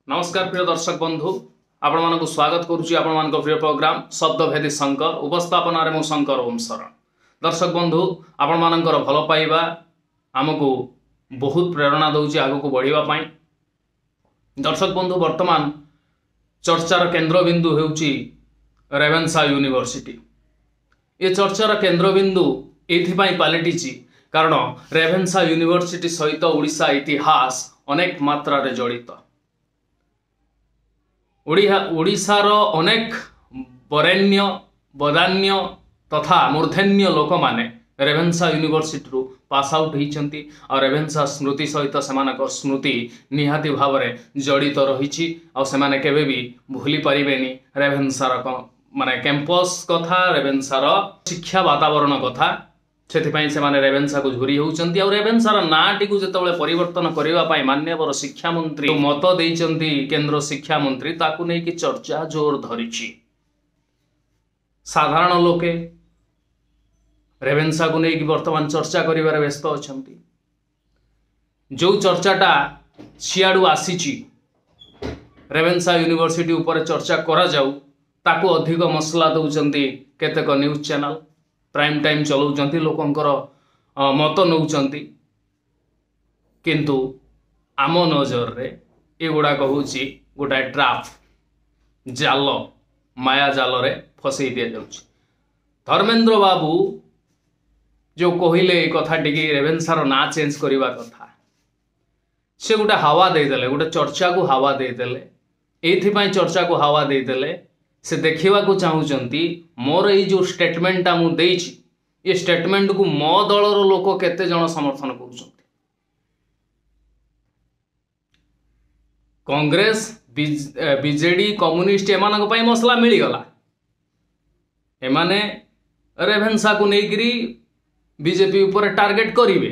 नमस्कार प्रिय दर्शक बंधु आपण मानक स्वागत करुच्ची आपण मानक प्रिय प्रोग्राम शब्दभेदी शंकर उपस्थापन मु शंकर ओम शरण। दर्शक बंधु आपण मानकर भल पाइबा आमको बहुत प्रेरणा दौची आगु को बढ़िबा पाई। दर्शक बंधु वर्तमान चर्चार केन्द्रबिंदु हेउची रेवेन्सा यूनिवर्सिटी। ये चर्चार केन्द्रबिंदु एथिपाई पलटिची कारण रेवेन्सा यूनिवर्सिटी सहित ओडिशा इतिहास अनेक मात्रा रे जड़ित। ओडिशार अनेक बरेण्य बदान्य तथा मूर्धन्य लोक माने रेवेन्सा यूनिवर्सिटी रु पास आउट होइछंती और रेवेन्सा स्मृति सहित सेमानक स्मृति निहाती भाव में जड़ित रही और सेमाने केबे भी भूली परिबेनी रेवेन्सार माने कैंपस कथा रेवेन्सार शिक्षा वातावरण कथा। सेथिपाई से माने रेवेन्सा को झुरी होउचंती और रेवेन्सार नाटी को जेतबेले परिवर्तन करिबा पाई माननीय शिक्षा मंत्री मत देइचंती केंद्र शिक्षा मंत्री ताकू नै कि चर्चा जोर धरिछि। साधारण लोके रेवेन्सा को नहीं कि वर्तमान चर्चा करिबार व्यस्त अछंती। जो चर्चाटा सियाडू आसीची रेवेन्सा यूनिवर्सिटी ऊपर चर्चा करा जाऊ ताकू अधिक मसला दउचंती केतेक न्यूज चैनल प्राइम टाइम चलाउचंती लोकंकर मत नउचंती किंतु आम नजर रे एगुड़ा कहूची गोटा ट्राप जाल माया जाल रे फसई दिया जाउची। धर्मेंद्र बाबू जो कहले कथा टिकी रेवेन्सार ना चेंज करवा कथा से गोटे हावा देदेले गोटे चर्चा को हावा देदेले एथिपाई चर्चा को हावा देदेले से देखा को चाहूँगी मोर ये जो स्टेटमेंटा मु देइछि ये स्टेटमेंट को मो दलर लोक केते जन समर्थन कर कांग्रेस बीजेडी कम्युनिस्ट एमानक पई मसला मिलीगला एमाने रेवेन्सा को लेकरी बीजेपी ऊपर टार्गेट करिवे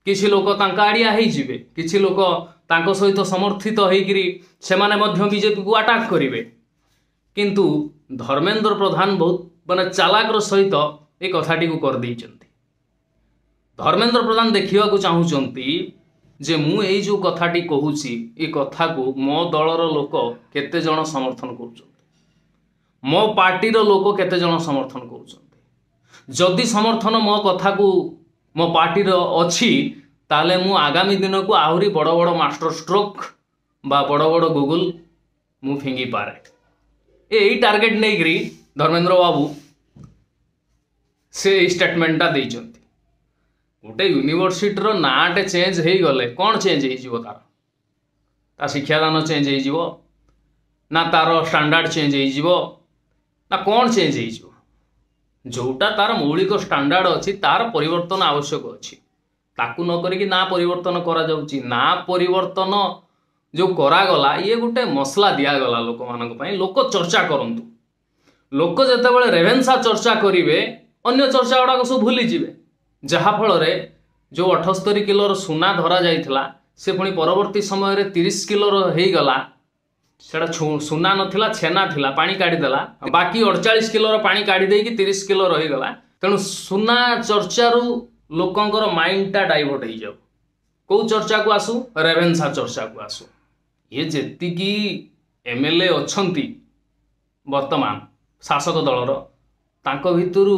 किछि लोक तांका आड़िया हेइ जिवे किछि लोक तांको सहित समर्थित हेइकरी सेमाने मध्य बीजेपी को अटैक करिवे किंतु धर्मेंद्र प्रधान बहुत माने चालाकर सहित ए कथाटी को कर देइचंती। धर्मेंद्र प्रधान देखिवा को चाहूचंती जे मु एई जो कथाटी कहूची ए कथा को मो दलर लोक केते जण समर्थन करूचंती मो पार्टीर लोक केते जण समर्थन करूचंती। जदि समर्थन मो कथा को मो पार्टीर अछि ताले मु आगामी दिन को आहुरी बड़ बड़ मास्टर स्ट्रोक बा बड़ बड़ गूगल मु फिंगी पारे। यही टार्गेट नहीं करी धर्मेंद्र बाबू से स्टेटमेंटा देइचंती। गोटे यूनिवर्सिटी नाटे चेंज हो गले कौन चेंज हो तार शिक्षादान चेंज हो ना तार स्टैंडर्ड चेंज हो ना कौन चेंज हो जोटा तार मौलिक स्टैंडर्ड अच्छी तार परिवर्तन आवश्यक अच्छी ताकू न करिकी ना परिवर्तन करा जाउची ना परिवर्तन जो करागला ये गोटे मसला दिगला लोक मान लोक चर्चा करंतु लोक जेतेबेले रेवेन्सा चर्चा करिवे अन्य चर्चा गुड़ाक सब भूली जिवे जहाँफल जो 78 किलोर सुना धरा जाइथिला से पुणी परवर्ती समय रे 30 किलोर हो गला सेटा सुना नथिला छेना थिला पानी काढ़ीदेला बाकी 48 किलोर पानी काढ़ी देकी 30 किलो रहीगला। तेणु सुना चर्चारू लोकंकर माइंडटा डाइवर्ट हो जाऊ कौ चर्चा को आसू रेवेन्सा चर्चा को आसू। ये जेतिकी एमएलए अछंती वर्तमान शासक दलर तांको भितरु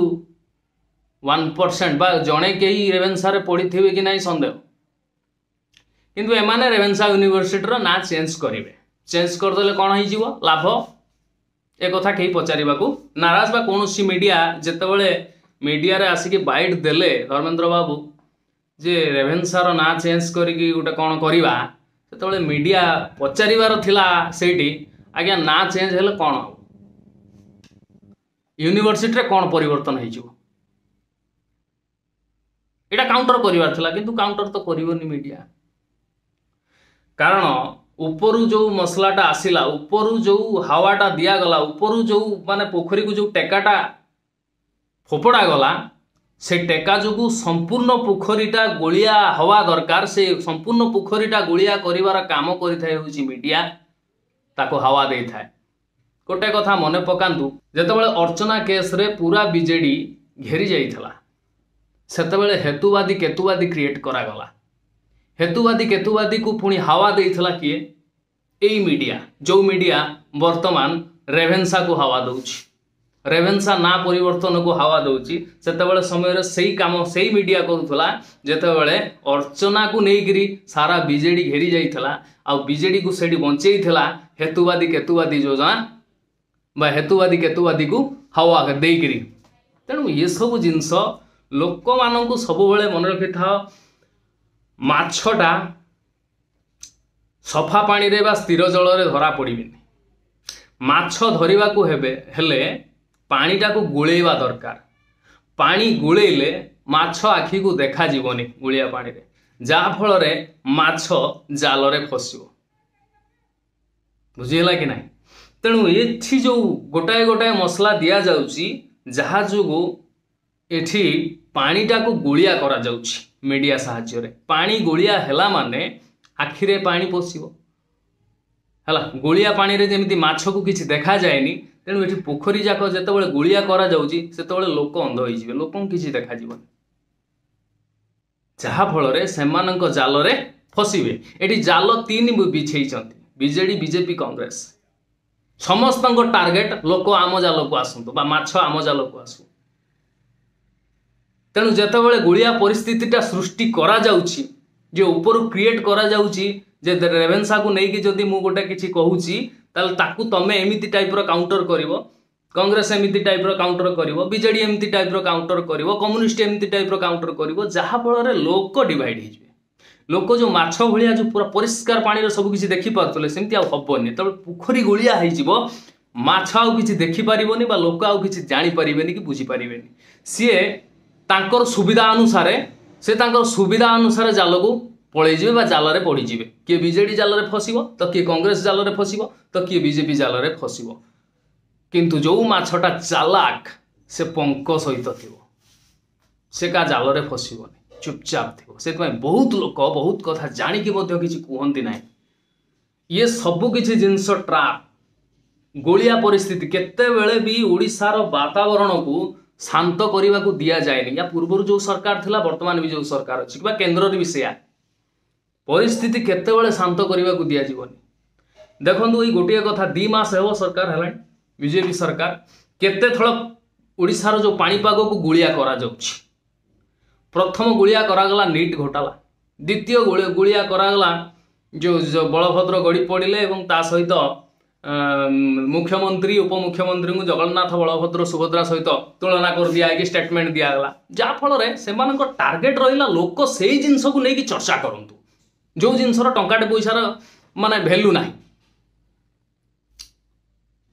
1% बा जणे केही रेवेन्सा रे पढ़ी थिबे कि नाही संदेह किंतु एमाने रेवेन्सा यूनिवर्सिटी रो ना चेंज करिवे चेंज कर देले कोन होई जीवो लाभ ए कथा केही पचारिबा को नाराज बा कोनोसी मीडिया जेतेबेले मीडिया रे आसिकी बाइट देले धर्मेंद्र बाबू जे रेवेन्सा रो ना चेंज करिकी गोटे कोन करिवा सेतेबेले मीडिया पचारिबार थिला सेठी आज्ञा ना चेंज हेले कोन हो यूनिवर्सिटी रे कोन परिवर्तन होई जीवो एटा काउंटर करिवार थिला किंतु काउंटर तो करिवोनी मीडिया कारण उपरु जो मसलाटा आसिला उपरु जो हावाटा दिया गला उपरु जो माने पोखरी को जो टेकाटा फोपड़ा गला से टेका जो संपूर्ण पोखरीटा गोलिया हवा दरकार से संपूर्ण पोखरीटा गोलिया करिवार काम करिथाय होची मीडिया ताको हवा देई थाए। गोटे कथा मने पकांतु जेतेबेले अर्चना केस रे पूरा बीजेडी घेरी जाइथला सेतेबेले हेतुवादी क्रिएट करा गला हेतुवादी को पुणी हावा देइथला किए एई मीडिया जो मीडिया वर्तमान रेभेन्सा को हवा दउछि रेभेन्सा ना परिवर्तन को हवा दउछि सेतेबेले समय सही काम सही मीडिया करूथला जेतेबेले अर्चना को नेइगिरी सारा बीजेडी घेरी जाइथला आ बीजेडी को सेडी बंचेइथला हेतुवादी केतुवादी योजना बा हेतुवादी केतुवादी को हवा देइगिरी। तेणु ये सब जिनस लोक मानू सब मन रखि था माछटा सफा पानी रे बा स्थिर जल रे धरा पड़िबेनी माछ धरिबा को हेले पानीटा को गुलेइबा दरकार पानी गुलेइले माछ आखि को देखा जीवनी गुलिया पानी रे जहा फल रे माछ जाल रे फसिबो बुझिला कि नाही। तेणु एठी जो गोटाए गोटाए मसला दिया जाउची जहा जोगो एठी पानीटा को गुलिया करा जाउची मीडिया साहाय्य रे पानी गुलिया हेला माने आखि रे पानी पसिबो हला गुलिया पानी रे जेमिति माछ को किछि देखा जाएनी तेणु एठी पोखरी जाक जेतेबेले गुलिया करा जाउची सेतेबेले लोक अंध होई जिवे लोकन किछि देखा जीवन जहा फल रे सेमानक जाल रे फसिबे। एठी जाल तीन बिछेइचंती बीजेडी बीजेपी कांग्रेस समस्त टार्गेट लोक आम जाल को आसंतु बा माछ आम जाल को आसु। तेणु जेतेबेले गुलिया परिस्थितिटा सृष्टि करा जाउची जे ऊपर क्रिएट करा जाउची जे रेभेन्सा को नहीं कि जदि मु गोटे किछि कहूची ताल ताकू तमे एमिति टाइप रो काउंटर करिवो कांग्रेस एमिति टाइप रो काउंटर करिवो बीजेडी एमिति टाइप रो काउंटर करिवो कम्युनिस्ट एमिति टाइप रो काउंटर करिवो जहा फल रे लोक डिवाइड हो जिवे लोक जो माछ भलिया जो पूरा परिष्कार पानी रे सब किछि देखि पारतले सेमिति आ हबोनी तब पोखरी गुलिया होई जिवो माछ आउ किछि देखि पारिबोनी बा लोक आउ किछि जानि पारिबेनी कि बुझी पारिबेनी सिए तांकर सुविधा अनुसार से तांकर सुविधा अनुसार जाल को पलि बा जाल रे पड़ी जिवे किए बीजेडी जाल रे फसिबो तो किए कांग्रेस जाल रे फसिबो तो किए बीजेपी जाल रे फसिबो किंतु जो माछटा चालाक से पंक सहित थिबो से का जाल रे फसिबोनी चुपचाप थिबो से बहुत लोक बहुत कथा जानी कि मध्य किछि कुहंती नाही ये सब किछि जिंस ट्राप गोलिया परिस्थिति केते बेले भी ओडिसा रो वातावरण को शांत करने को दिया जाएनी या पूर्व जो सरकार थिला वर्तमान भी जो सरकार अछि बा केंद्र रे विषया परिस्थिति केतेबेले शांत करने को दिया जीवनी देखंतु ई गोटिया कथा 2 मास हेबो सरकार हलाय बीजेपी सरकार केते थळ ओडिसा रो जो पाणीपाग को गुलिया करा जाउछि प्रथम गुलिया करा गला नीट घोटाला द्वितीय गुलिया करा गला जो बलभद्र गड़ी पड़िले एवं ता सहित मुख्यमंत्री उपमुख्यमंत्री को जगन्नाथ बलभद्र सुभद्रा सहित तुलना कर दिया कि स्टेटमेंट दिया गला जा फल रे सेमानक टार्गेट रहिला लोक सेही जिंस को नेकी चर्चा करंतु जो जिनसर टंकाटे पैसार माने वैल्यू नाही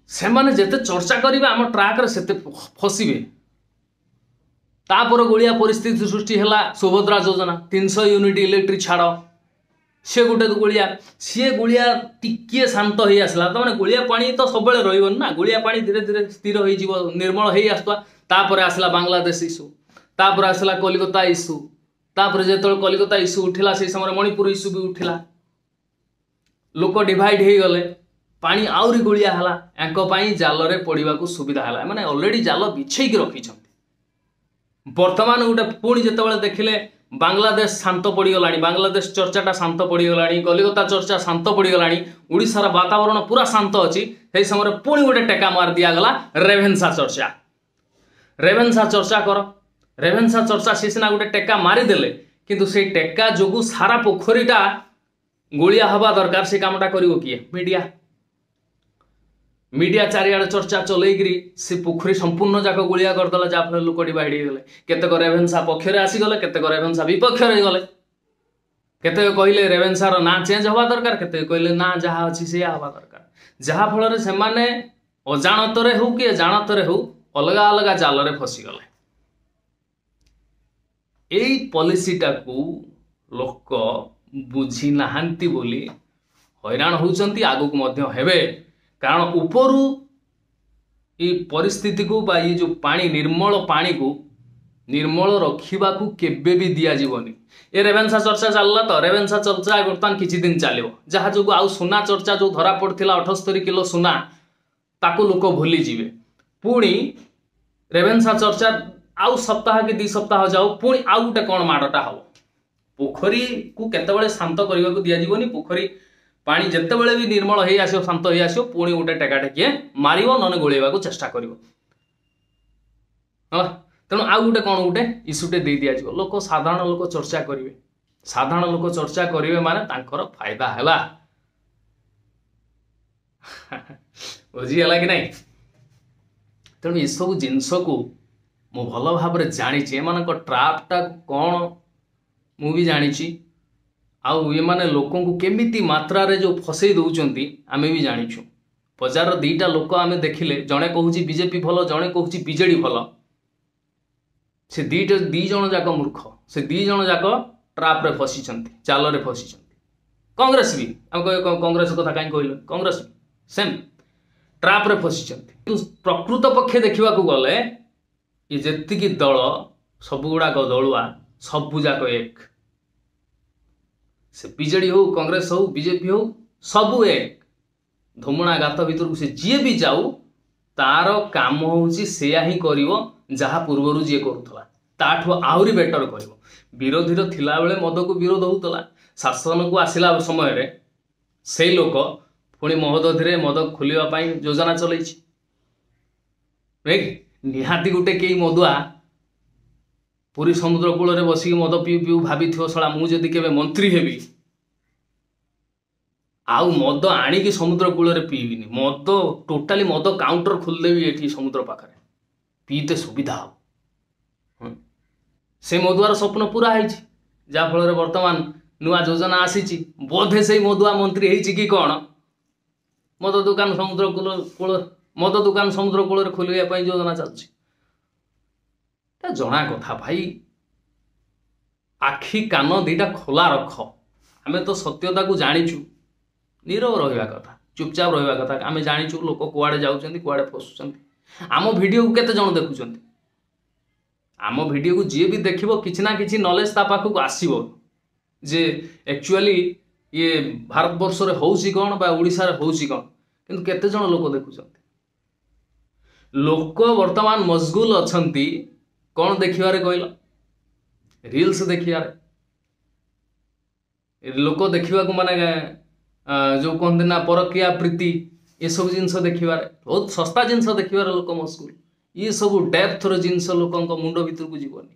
से माने जेते चर्चा करिवे आम ट्रैक रे सेते फसिबे तापर गोलिया परिस्थिति सृष्टि हैला सुभद्रा योजना 300 यूनिट इलेक्ट्रिक छाड़ से गोटे गोलिया सी गोलिया टिके शांत हो आसला तो माने गोलिया पानी तो सब बेले रहिबन ना गोलिया पानी धीरे धीरे स्थिर हो जिवो निर्मल हो आसुआ तापर आसला बांग्लादेश इश्यू तापर आसला कलिकता इश्यू तापर जेतल कलिकता इश्यू उठिला से समय मणिपुर इश्यू भी उठिला लोक डिवाइड हो गले पानी आउरी गोलिया हला एंको पाई जाल रे पड़िबा को सुविधा हला माने ऑलरेडी जाल बिछेई की रखी छथि वर्तमान गोटे पुणी जेतेबेले देखिले बांग्लादेश शांत पड़ी गलानी बांग्लादेश चर्चाटा शांत पड़ी गलानी कलिकता चर्चा शांत पड़ी गलानी ओडिसा रा वातावरण पूरा शांत अछि सेही समय पुणी गोटे टेका मार दिया गला रेभेन्सा चर्चा कर रेभेन्सा चर्चा से सिना गोटे टेका मारी देले किंतु से टेका जोगु सारा पोखरीटा गोलिया हवा दरकार से कामटा करिवो किए मीडिया चारिआडे चर्चा चलैगिरी से पोखरी संपूर्ण जाक गोलिया करदेला जाफल लोक डिवाइड हो गले केतेक रेभेन्सा पक्षरे आसीगले केतेक रेभेन्सा विपक्ष गले केतेक कहले रेभेन्सार ना चेंज हवा दरकार केतेक कहले ना जहा अछि से हवा दरकार जहा फल रे से माने अजाणतरे हो कि जानतरे हो अलगा अलगा जाल रे फसी गले एई पॉलिसीटा को लोक बुझी नाहांती बोली हैरान होउचंती आगुक मध्य हेबे कारण उपरु ये परिस्थिति को बा ये जो पानी निर्मल पानी को निर्मल रखा केबे भी दिया जीवनी ए रेभेन्सा चर्चा चलला तो रेभेन्सा चर्चा बर्तमान किछि दिन चलिबो जहा जो आउ सुना चर्चा जो धरा पड़थिला 78 किलो सुना ताको लोक भूली जीवे पुणी रेभेन्सा चर्चा आउ सप्ताह कि 2 सप्ताह जाऊ पुणी आउ गोटे कौन माड़टा हम पोखरी को केतेबेले शांत करने को दिया जीवनी पोखरी पानी जिते बड़े भी निर्मल हो आसो शांत हो आसो पुणी गोटे टेका टेकिए मार नने गोलैवा चेष्टा कर तेणु आउ गोटे कौन गोटे इस्यूटे दे दि जाव लोक साधारण लोक चर्चा करेंगे साधारण लोक चर्चा करेंगे माने तांकर फायदा है बुझीगला कि नहीं तेणु ये सब जिनस को मु भल भाव जानी ट्रापटा कौन मु भी जानी आउ ये माने लोकों को केमिति मात्रा रे जो फसई दौरान आम भी जाचु बजार दीटा लोक आम देखिले जड़े कहूँ बीजेपी भल जड़े कहूँ बीजेडी भल से दी जन जाक मूर्ख से दी जन जाक ट्राप रे फसी चाल रे फसी कांग्रेस भी आम कह कांग्रेस कथा कहीं कहल कांग्रेस भी सेम ट्राप रे फसी प्रकृत पक्षे देखा गले ये जेतिकी दल सबुगुड़ाक दलुआ सबुजाक एक से बीजेडी हो कांग्रेस हो बीजेपी हो सबू एक धुमुणा गात भीतर को से जी भी जाऊ तार काम होची सेया ही करिवो जहा पूर्वरु जी करूथला ताठो आहुरी बेटर करिवो विरोधी रो थिला बेले मद को विरोध होतला शासन को आसिला समय रे से लोक पुणी महोदधि मद खोलिया पाई योजना चलैछि निहाती गोटे कई मदुआ पूरी समुद्र कूल रे बसिक मद पीऊ पीऊ भाभी शला मुझे केवे मंत्री हेबी आउ मद आणिकी समुद्र कूल रे पीबिनी मद टोटाली मद काउंटर खोलदेवी एठी समुद्र पाखरे पीते सुविधा हो से मदुआर स्वप्न पूरा होइछि जा फल रे वर्तमान नुआ योजना आसीछि बोधे से मदुआ मंत्री होइछि कि कोन मद दुकान समुद्र कूल मद दुकान समुद्र कूल रे खोलिया पाई योजना चलछि जना कथा भाई आखि कान दीटा खोला रख आम तो सत्यता को जाचु नीरव रहा कथा चुपचाप रहा कथा आम जाचु लोक कुआड़े जाऊँ कुआड़े फसुंट आम वीडियो को केते जन देखुं आम वीडियो को जी भी देख किसी ना कि नॉलेज ता पाखक आसो जे एक्चुअली ये भारत वर्ष रे होउसी कौन बा ओडिशा रे होउसी कौन किंतु केते जन लोक देखुं लोक वर्तमान मशगुल अछंती कौन देखिबारे कहल रील्स देखिबारे लोक देखा माने जो कहते ना परकिया प्रीति ये सब जिनस देखिबारे बहुत सस्ता जिनस देखिबारे लोक मशगुल ये सब डेप्थ जिनस लोक मुंड भीतर को जीवनी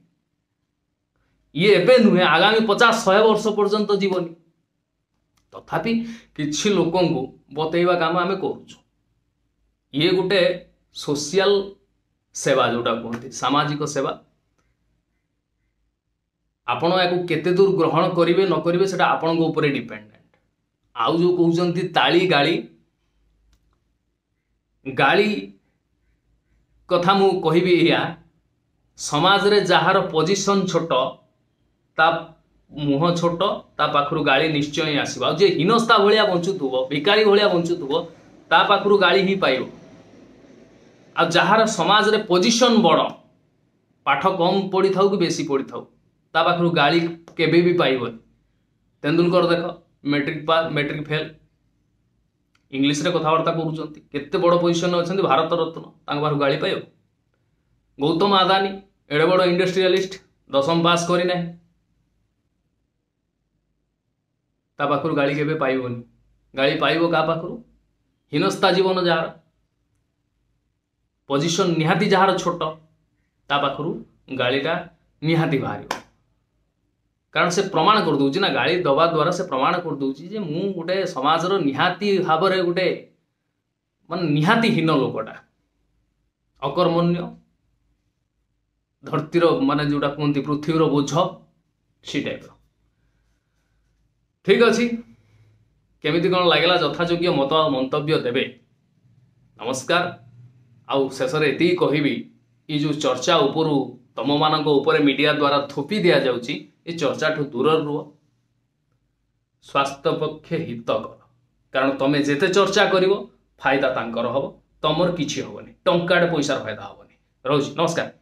ये एबे नुहे आगामी 50-100 वर्ष पर्यंत जीवनी तथापि किछि लोकों को बतैवा काम आम करूँ ये गोटे सोशल सेवा जोटा कहते सामाजिक सेवा आपण या केते दूर ग्रहण करेंगे न करेंगे सेटा आपण ऊपर डिपेंडेंट आउ जो कहते ताली गाली गाली कथा मु कहबी या समाज रे जहार पोजीशन छोट ता मुह छोट ता पाखरु गाली निश्चय आसीबा जे हिनस्ता भलिया बंचुथुबो भिकारी भलिया बंचुथुबो ता पाखरु गाली ही पाइबो आ जहार समाज रे पोजीशन बड़ पाठ कम पढ़ी थाउ कि बेसी पढ़ी थाउ ता पाखरु गाली केबे भी पाइबो तेंदुलकर देख मैट्रिक फेल इंग्लिश रे कथबार्ता करूचंती केते बड़ पोजीशन अछंती भारत रत्न तांग बाहर गाली पाइबो गौतम अदानी एडे बड़ इंडस्ट्रियलिस्ट 10th पास करी नै ता पाखरु गाली केबे पाइबोनी गाली पाइबो का पाखरु हिनस्ता जीवन जहार पोजीशन निहाती जहार छोट ता पाखरु गालीटा निहाती बाहर कारण से प्रमाण कर दूची ना गाली दबा द्वारा से प्रमाण कर दूची जे मु गोटे समाज रो निहाती भाव रे गोटे मान निहाती हीन लोकटा अकर्मण्य धरती रो माने जोटा कहती पृथ्वी रो बोझ सी टाइप ठीक अच्छी केमिति कौन लगेगा यथायोग्य मत मंतव्य देवे नमस्कार आउ शेष ये कहबी ये जो चर्चा उपरू तम मानक ऊपर मीडिया द्वारा थोपी दि जाउची ये चर्चा ठू दूर रुह स्वास्थ्य पक्षे हितकर कारण तुम जेते चर्चा कर फायदा तांकर हम तुमर किछि हबनी टंकाटे पैसार फायदा हबनी रोज नमस्कार।